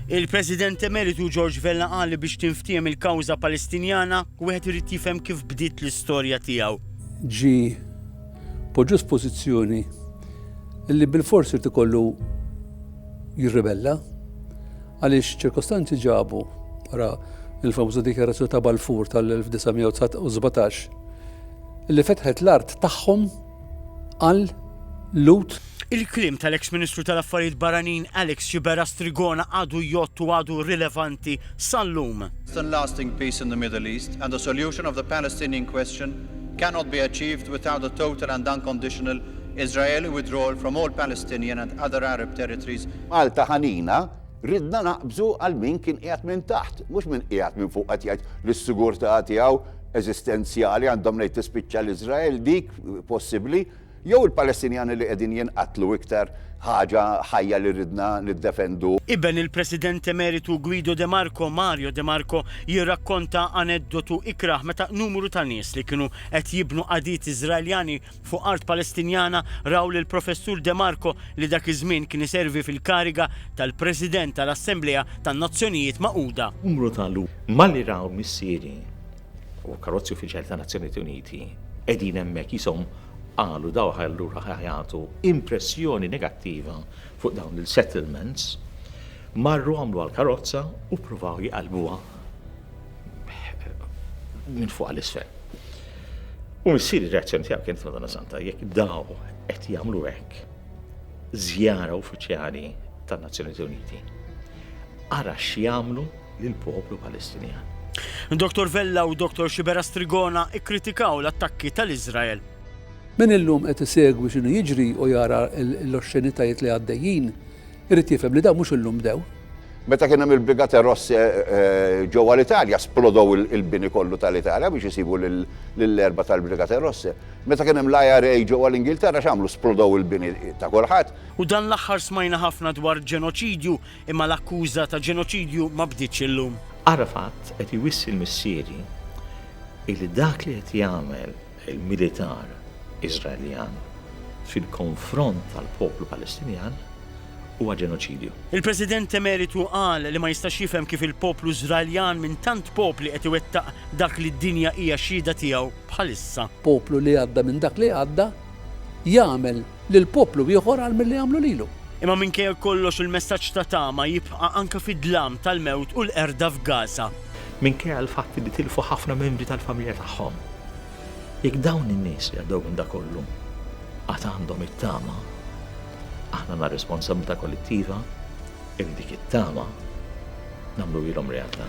Il-President Emeritu George Vella qal li biex tinftiem il-kawża Palestinjana wieħed irid jifhem kif bdiet l-istorja tiegħu. Ġi poġġu f'pożizzjoni li bil-forsi irid ikollu jirribella għaliex ċirkostanzi ġabu wara il-famuża dikjarazzjoni ta' Balfour tal-1917 li fetħet l-art tagħhom għal lut. Il-kliem tal-eks Ministru tal-Affarijiet Barranin Alex Strigonà għadu jott u għadu rilevanti sal-lum. Lasting peace in the Middle East and the solution of the Palestinian question cannot be achieved without a total and unconditional Israeli withdrawal from all Palestinian and other Arab territories. Malta Ħanina ridna naqbżu għal min kien qiegħed minn taħt, mhux min qiegħed minn fuq qed jgħid lis-sigurtà tiegħu eżistenzjali għandhom ngħid tispiċċa l-Iżrael dik possibbli. Jew il-Palestinjani li qegħdin jinqatlu iktar ħaġa ħajja li ridna niddefendu. Iben il-President Emeritu Guido De Marco Mario De Marco jirrakkonta aneddotu ikraħ meta numru ta' nies li kienu qed jibnu qadiet Iżraeljani fuq art Palestinjana raw lil professur De Marco li dak iż-żmien kien iservi fil-kariga tal-President tal-Assembleja tan-Nazzjonijiet Magħquda. Numru tal-lu malli raw missieri u karozzi uffiċjali tan-Nazzjonijiet Uniti qegħdin hemmhekk ishom qalu daw allura ħajatu impressjoni negattiva fuq dawn il-settlements, marru għamlu għal-karozza u provaw jqalbuha minn fuq għal-isfel. U missieri reazzjoni tiegħu kienet Madonna Santa, jekk daw qed jagħmlu hekk żjara uffiċjali tan-Nazzjonijiet Uniti. Ara x'jagħmlu lill-poplu Palestinjan. Dr. Vella u Dr. Strigonà ikkritikaw l-attakki tal-Iżrael. Min illum qed isegwi x'inhu jiġri u jara l-oxxenitajiet li għaddejjin, irid jifhem li dawn mhux illum bdew. Meta kien hemm il-Brigate Rosse ġewwa l-Italja splodow il-bini kollu tal-Italja biex isibu lill-erba tal-Brigate Rosse. Meta kien hemm l-IRA ġewwa l-Ingilterra x'għamlu splodow il-bini ta' kulħadd. U dan l-aħħar smajna ħafna dwar ġenoċidju imma l-akkuża ta' ġenoċidju ma bdietx illum. Arafat qed iwissi l-missieri li dak li qed jagħmel il-militar Iżraeljan fil-konfront tal-poplu Palestinjan huwa ġenoċidju. Il-President Emeritu qal li ma jistax jifhem kif il-poplu Iżraeljan minn tant popli qed iwettaq dak li d-dinja hija xhieda tiegħu bħalissa. Poplu li għadda minn dak li għadda jagħmel lil poplu ieħor għal milli jagħmlu lilu. Imma minkejja kollox il-messaġġ ta' tama jibqa' anke fid-dlam tal-mewt u l-qerda f'Gaza. Minkejja l-fatt li tilfu ħafna membri tal-familja tagħhom. Jekk dawn in-nies li għaddew minn dak kollu għad għandhom it-tama, aħna għandna responsabilità kollettiva li dik it-tama nagħmlu ilhom realtà.